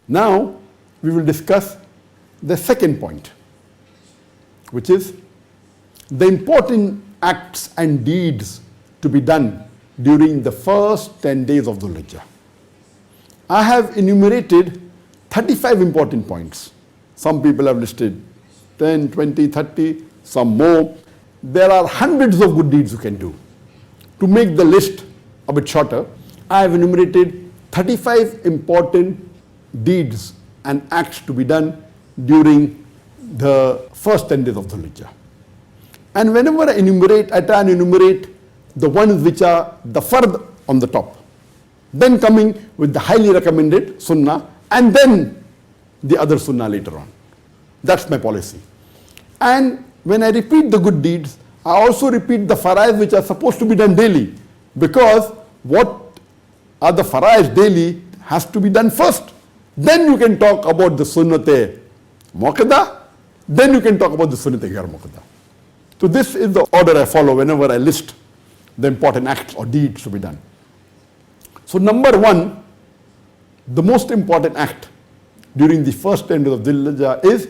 Now, we will discuss the second point, which is the important acts and deeds to be done during the first 10 days of Dhul Hijjah. I have enumerated 35 important points. Some people have listed 10, 20, 30, some more. There are hundreds of good deeds you can do. To make the list a bit shorter, I have enumerated 35 important deeds and acts to be done during the first 10 days of Dhul Hijjah. And whenever I enumerate, I try and enumerate the ones which are the fard on the top, then coming with the highly recommended sunnah, and then the other sunnah later on. That's my policy. And when I repeat the good deeds, I also repeat the faraiz which are supposed to be done daily, because what are the faraiz daily has to be done first. Then you can talk about the sunnat muakkada, then you can talk about the sunnat ghair muakkada. So this is the order I follow whenever I list the important acts or deeds to be done. So number one, the most important act during the first 10 days of Dhul Hijjah is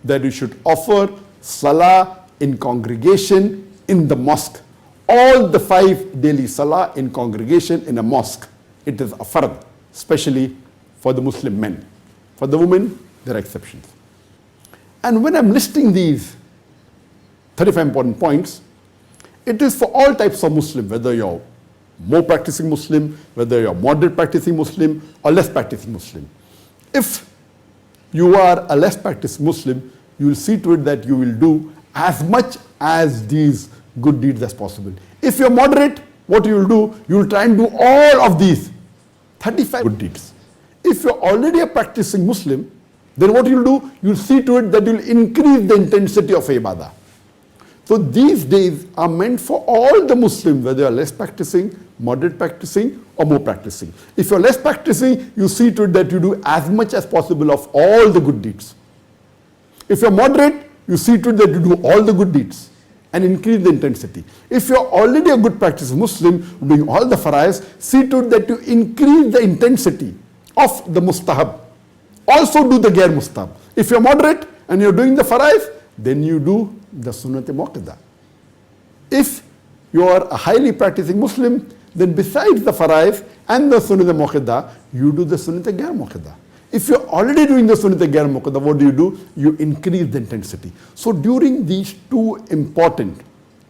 that you should offer salah in congregation in the mosque. All the 5 daily salah in congregation in a mosque. It is a fard, especially for the Muslim men. For the women, there are exceptions. And when I'm listing these 35 important points, it is for all types of Muslim, whether you're more practicing Muslim, whether you're moderate practicing Muslim or less practicing Muslim. If you are a less practicing Muslim, you will see to it that you will do as much as these good deeds as possible. If you're moderate, what you will do, you will try and do all of these 35 good deeds. If you're already a practicing Muslim, then what you'll do, you'll see to it that you'll increase the intensity of ibadah. So these days are meant for all the Muslims, whether you're less practicing, moderate practicing, or more practicing. If you're less practicing, you see to it that you do as much as possible of all the good deeds. If you're moderate, you see to it that you do all the good deeds and increase the intensity. If you're already a good practicing Muslim, doing all the faraiz, see to it that you increase the intensity of the mustahab. Also do the ghair mustahab. If you're moderate and you're doing the faraiz, then you do the sunnat muakkada. If you are a highly practicing Muslim, then besides the faraiz and the sunnat muakkada, you do the sunnat ghair muakkada. If you're already doing the sunnat ghair muakkada, what do? You increase the intensity. So during these 2 important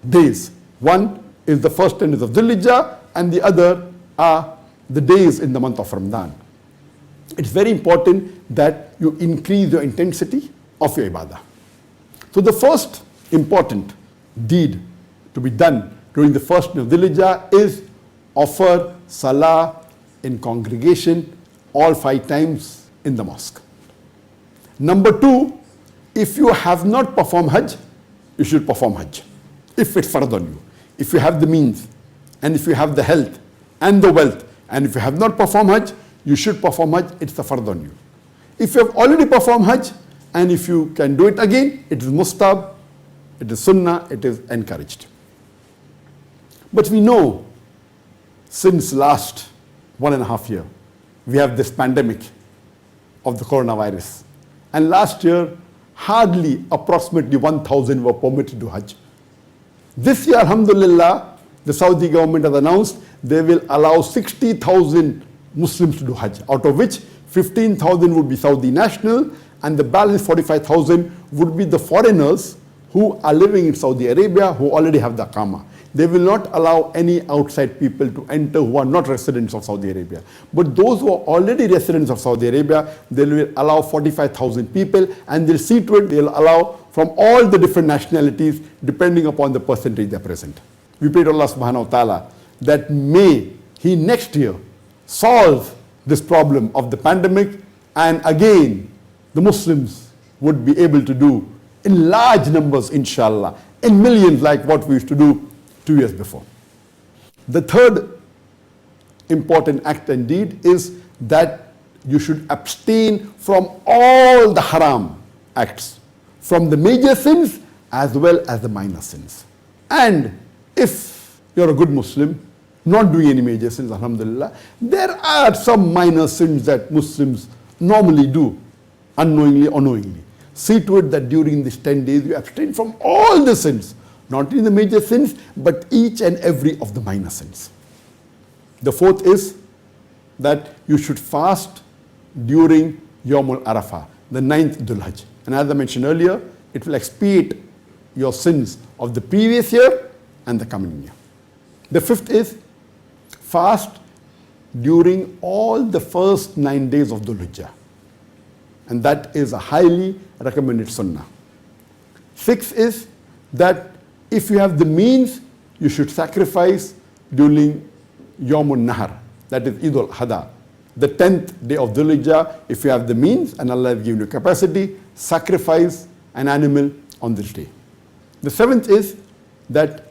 days, one is the first 10 days of Dhul Hijjah and the other are the days in the month of Ramadan. It's very important that you increase your intensity of your ibadah. So the first important deed to be done during the first day of Dhul Hijjah is offer salah in congregation all 5 times in the mosque. Number 2, if you have not performed Hajj, you should perform Hajj, if it's fard on you. If you have the means, and if you have the health and the wealth, and if you have not performed Hajj, you should perform Hajj, it's the fard on you. If you have already performed Hajj, and if you can do it again, it is mustab, it is sunnah, it is encouraged. But we know since last 1.5 years, we have this pandemic of the coronavirus. And last year, hardly approximately 1,000 were permitted to Hajj. This year, alhamdulillah, the Saudi government has announced they will allow 60,000 Muslims to do Hajj, out of which 15,000 would be Saudi national, and the balance 45,000 would be the foreigners who are living in Saudi Arabia who already have the Aqama. They will not allow any outside people to enter who are not residents of Saudi Arabia. But those who are already residents of Saudi Arabia, they will allow 45,000 people, and they'll see to it they'll allow from all the different nationalities depending upon the percentage they're present. We pray to Allah subhanahu wa ta'ala that may He next year solve this problem of the pandemic, and again the Muslims would be able to do in large numbers, inshallah, in millions, like what we used to do 2 years before. The third important act and deed is that you should abstain from all the haram acts, from the major sins as well as the minor sins. And if you're a good Muslim, not doing any major sins, alhamdulillah, there are some minor sins that Muslims normally do, unknowingly or knowingly. See to it that during these 10 days you abstain from all the sins, not only the major sins, but each and every of the minor sins. The fourth is that you should fast during Yawmul Arafah, the 9th Dhul Hijjah. And as I mentioned earlier, it will expiate your sins of the previous year and the coming year. The fifth is fast during all the first 9 days of Dhul Hijjah. And that is a highly recommended sunnah. Sixth is that if you have the means, you should sacrifice during Yawmun Nahar, that is Eid al-Adha, the 10th day of Dhul Hijjah. If you have the means and Allah has given you capacity, sacrifice an animal on this day. The seventh is that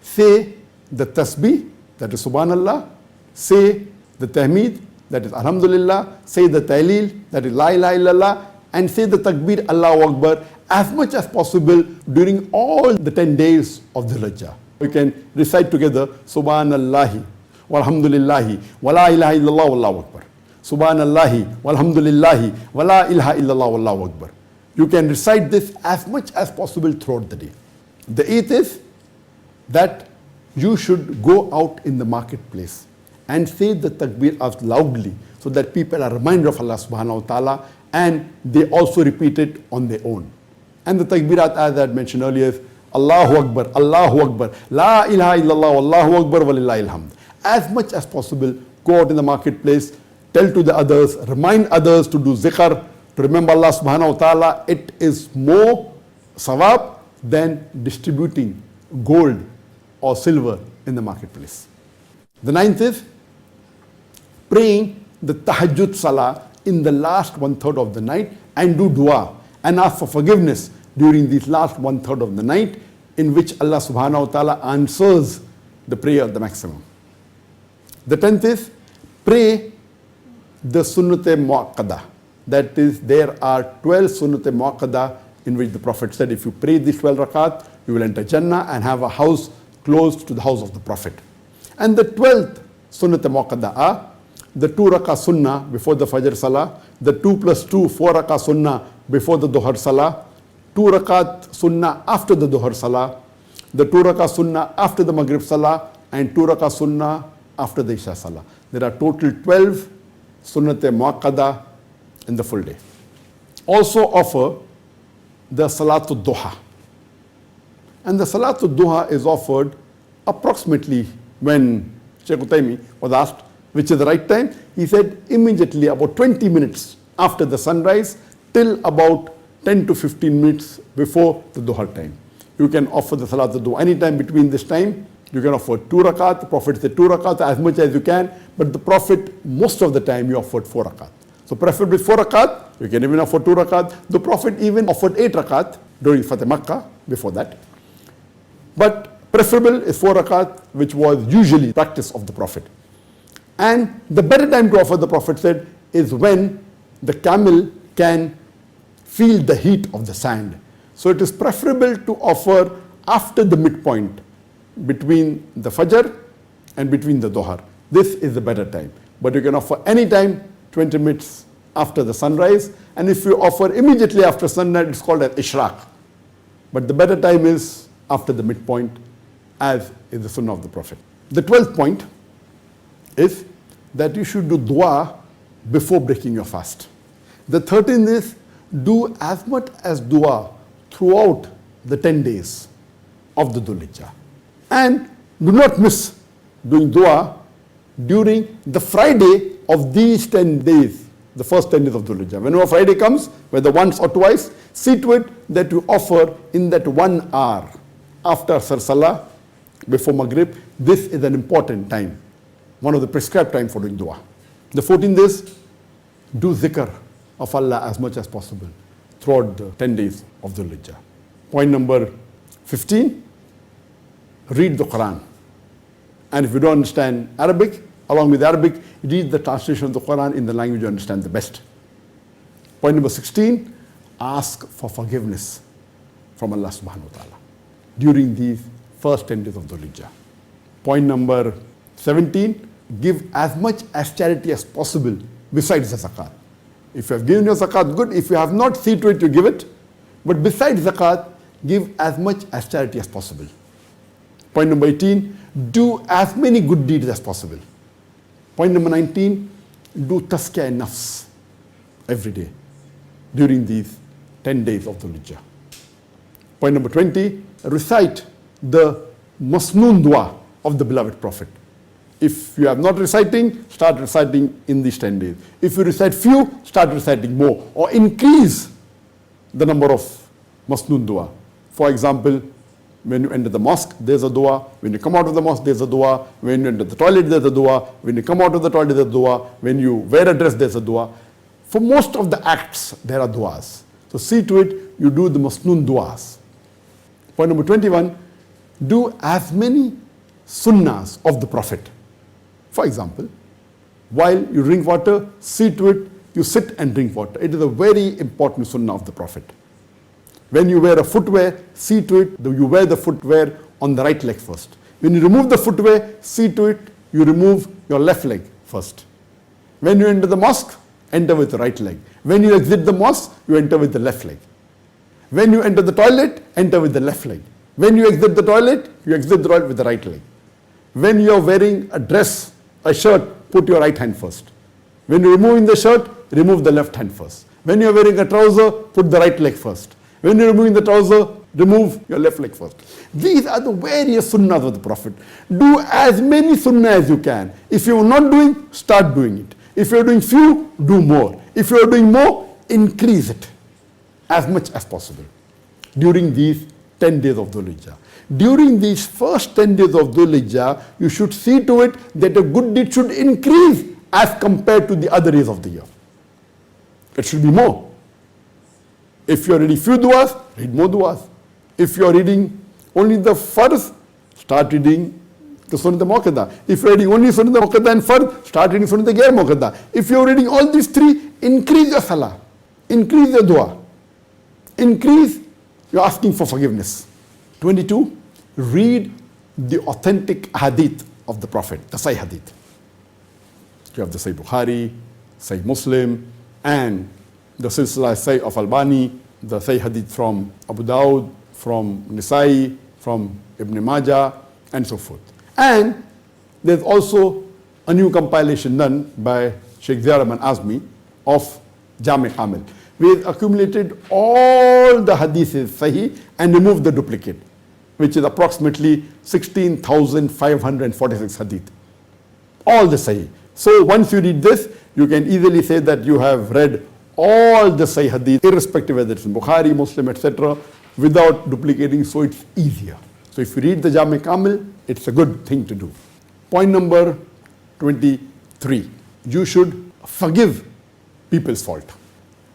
say the tasbih, that is Subhanallah, say the tahmeed, that is Alhamdulillah, say the tahleel, that is La ilaha illallah, and say the takbir Allahu Akbar as much as possible during all the 10 days of Dhul Hijjah. You can recite together Subhanallahi walhamdulillahi wa la ilaha illallah wallahu akbar. Subhanallahi walhamdulillahi wa la ilaha illallah wallahu akbar. You can recite this as much as possible throughout the day. The eighth is that you should go out in the marketplace and say the takbir out loudly so that people are reminded of Allah subhanahu wa ta'ala and they also repeat it on their own. And the takbirat, as I had mentioned earlier, is Allahu Akbar, Allahu Akbar, La ilaha illallah, Allahu Akbar, walillahi alhamd. As much as possible, go out in the marketplace, tell to the others, remind others to do zikr, to remember Allah subhanahu wa ta'ala. It is more sawab than distributing gold or silver in the marketplace. The ninth is praying the tahajjud salah in the last 1/3 of the night and do dua and ask for forgiveness during this last 1/3 of the night, in which Allah subhanahu wa ta'ala answers the prayer at the maximum. The 10th is pray the sunnat muakkada. That is, there are 12 sunnat muakkada in which the Prophet said, if you pray these 12 rakat, you will enter Jannah and have a house close to the house of the Prophet. And the 12th sunnat muakkada are the 2 rakah sunnah before the Fajr Salah, the 2 + 2, 4 rakah sunnah before the Dhuhr Salah, 2 rakat sunnah after the Dhuhr Salah, the 2 rakah sunnah after the Maghrib Salah, and 2 rakah sunnah after the Isha Salah. There are total 12 sunnat muakkada in the full day. Also offer the Salatul Duha. And the Salatul Duha is offered approximately when Shaykh Uthaymeen was asked which is the right time. He said immediately about 20 minutes after the sunrise till about 10 to 15 minutes before the Dhuhr time. You can offer the Salatul Duha anytime between this time. You can offer 2 rakat. The Prophet said 2 rakat as much as you can, but the Prophet most of the time he offered 4 rakat. So preferably 4 rakat. You can even offer 2 rakat. The Prophet even offered 8 rakat during Fateh Makkah before that. But preferable is 4 rakat, which was usually practice of the Prophet. And the better time to offer, the Prophet said, is when the camel can feel the heat of the sand. So it is preferable to offer after the midpoint between the Fajr and between the Dhuhr. This is the better time. But you can offer any time 20 minutes after the sunrise. And if you offer immediately after sunrise, it's called as Ishraq. But the better time is after the midpoint, as is the sunnah of the Prophet. The 12th point is that you should do dua before breaking your fast. The 13th is do as much as dua throughout the 10 days of the Dhul Hijjah. And do not miss doing dua during the Friday of these 10 days, the first 10 days of Dhul Hijjah. Whenever Friday comes, whether once or twice, see to it that you offer in that 1 hour after Asr Salah, before Maghrib. This is an important time, one of the prescribed time for doing dua. The 14th is do zikr of Allah as much as possible throughout the 10 days of Dhul Hijjah. Point number 15, read the Quran. And if you don't understand Arabic, along with Arabic, read the translation of the Quran in the language you understand the best. Point number 16, ask for forgiveness from Allah subhanahu wa ta'ala during these first 10 days of Dhul Hijjah. Point number 17, give as much as charity as possible besides the zakat. If you have given your zakat, good. If you have not, see to it you give it. But besides zakat, give as much as charity as possible. Point number 18, do as many good deeds as possible. Point number 19, do tazkiyah nafs every day during these 10 days of Dhul Hijjah. Point number 20, recite the masnoon dua of the beloved Prophet. If you are not reciting, start reciting in these 10 days. If you recite few, start reciting more or increase the number of masnoon dua. For example, when you enter the mosque, there's a dua. When you come out of the mosque, there's a dua. When you enter the toilet, there's a dua. When you come out of the toilet, there's a dua. When you wear a dress, there's a dua. For most of the acts, there are duas. So see to it, you do the masnoon duas. Point number 21, do as many sunnahs of the Prophet. For example, while you drink water, see to it, you sit and drink water. It is a very important sunnah of the Prophet. When you wear a footwear, see to it that you wear the footwear on the right leg first. When you remove the footwear, see to it you remove your left leg first. When you enter the mosque, enter with the right leg. When you exit the mosque, you enter with the left leg. When you enter the toilet, enter with the left leg. When you exit the toilet, you exit the toilet with the right leg. When you are wearing a dress, a shirt, put your right hand first. When you are removing the shirt, remove the left hand first. When you are wearing a trouser, put the right leg first. When you are removing the trouser, remove your left leg first. These are the various sunnahs of the Prophet. Do as many sunnah as you can. If you are not doing, start doing it. If you are doing few, do more. If you are doing more, increase it as much as possible during these 10 days of Dhul Hijjah. During these first 10 days of Dhul Hijjah, you should see to it that a good deed should increase as compared to the other days of the year. It should be more. If you are reading few duas, read more duas. If you are reading only the farz, start reading the Sunnat Muakkada. If you are reading only Sunnat Muakkada and farz, start reading Sunnat Ghair Muakkada. If you are reading all these three, increase your salah, increase your dua, increase your asking for forgiveness. 22, read the authentic hadith of the Prophet, the Sahih Hadith. You have the Sahih Bukhari, Sahih Muslim, and the Silsila Sahih of Albani, the Sahih Hadith from Abu Dawud, from Nisai, from Ibn Majah, and so forth. And there's also a new compilation done by Sheikh Ziyar Azmi of Jami Kamil. We have accumulated all the hadiths Sahih and removed the duplicate, which is approximately 16,546 hadith. All the Sahih. So once you read this, you can easily say that you have read all the Sahih hadith, irrespective whether it's in Bukhari, Muslim, etc., without duplicating, so it's easier. So if you read the Jami Kamil, it's a good thing to do. Point number 23, you should forgive people's fault.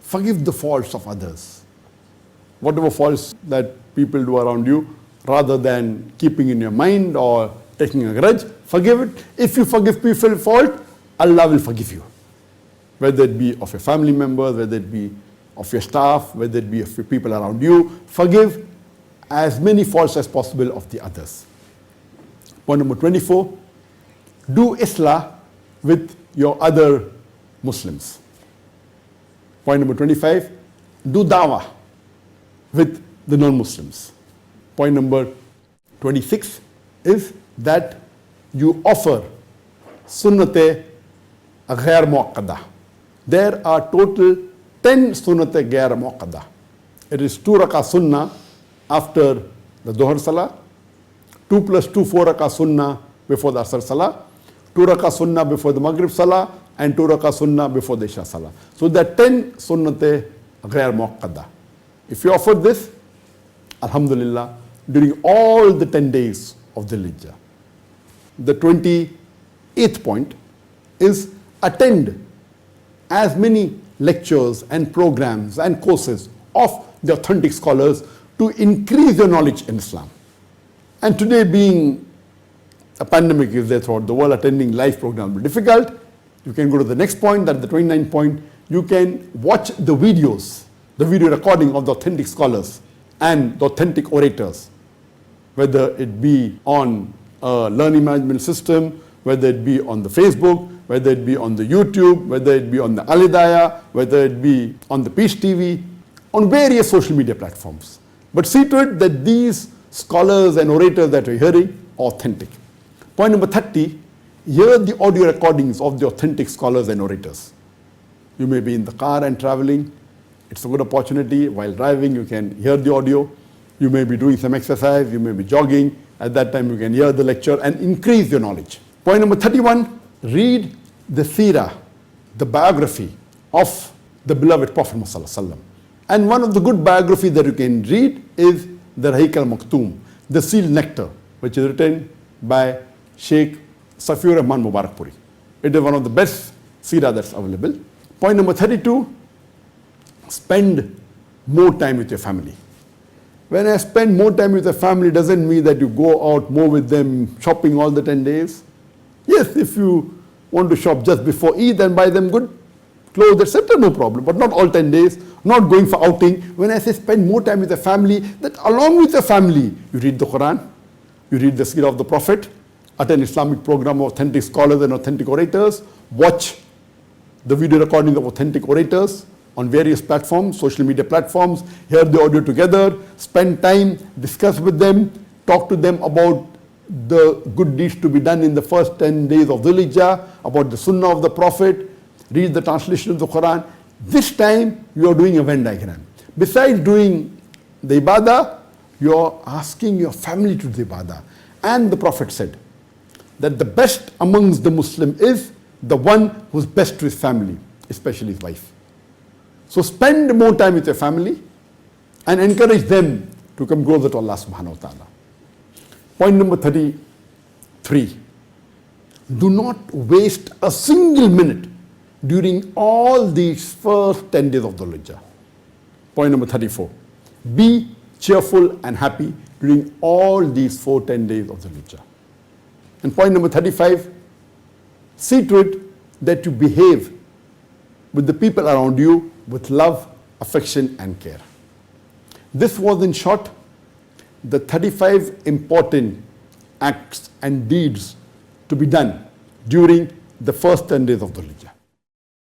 Forgive the faults of others. Whatever faults that people do around you, rather than keeping in your mind or taking a grudge, forgive it. If you forgive people's fault, Allah will forgive you. Whether it be of your family members, whether it be of your staff, whether it be of your people around you, forgive as many faults as possible of the others. Point number 24, do Islah with your other Muslims. Point number 25, do Dawah with the non-Muslims. Point number 26 is that you offer Sunnat Ghair Muakkada. There are total 10 Sunnat Ghair Muakkada. It is 2 rakah Sunnah after the Dhuhr Salah, 2 plus 2, 4 rakah Sunnah before the Asr Salah, 2 rakah Sunnah before the Maghrib Salah, and 2 rakah Sunnah before the Isha Salah. So there are 10 Sunnat Ghair Muakkada. If you offer this, Alhamdulillah, during all the 10 days of the Hijjah. The 28th point is attend as many lectures and programs and courses of the authentic scholars to increase your knowledge in Islam. And today, being a pandemic is there throughout the world, attending live programs will be difficult. You can go to the next point, that is the 29th point. You can watch the videos, the video recording of the authentic scholars and the authentic orators, whether it be on a learning management system, whether it be on the Facebook, whether it be on the YouTube, whether it be on the Alidaya, whether it be on the Peace TV, on various social media platforms. But see to it that these scholars and orators that we're hearing are authentic. Point number 30, hear the audio recordings of the authentic scholars and orators. You may be in the car and traveling. It's a good opportunity. While driving, you can hear the audio. You may be doing some exercise. You may be jogging. At that time, you can hear the lecture and increase your knowledge. Point number 31, read the seerah, the biography of the beloved Prophet Muhammad. And one of the good biographies that you can read is the Rahiq al-Maktoum, the Sealed Nectar, which is written by Sheikh Safiur Rahman Mubarakpuri. It is one of the best seerah that's available. Point number 32, spend more time with your family. When I spend more time with the family, doesn't mean that you go out more with them shopping all the 10 days. Yes, if you want to shop just before Eid and buy them good clothes, etc., no problem, but not all 10 days, not going for outing. When I say spend more time with the family, that along with the family, you read the Quran, you read the seerah of the Prophet, attend Islamic program of authentic scholars and authentic orators, watch the video recordings of authentic orators on various platforms, social media platforms, hear the audio together, spend time, discuss with them, talk to them about the good deeds to be done in the first 10 days of Dhul Hijjah, about the Sunnah of the Prophet, read the translation of the Quran. This time you are doing a Venn diagram. Besides doing the ibadah, you are asking your family to do the ibadah. And the Prophet said that the best amongst the Muslim is the one who's best to his family, especially his wife. So spend more time with your family and encourage them to come closer to Allah subhanahu wa ta'ala. Point number 33. Do not waste a single minute during all these first 10 days of Dhul Hijjah. Point number 34. Be cheerful and happy during all these 10 days of Dhul Hijjah. And point number 35. See to it that you behave with the people around you with love, affection and care. This was in short the 35 important acts and deeds to be done during the first 10 days of Dhul Hijjah.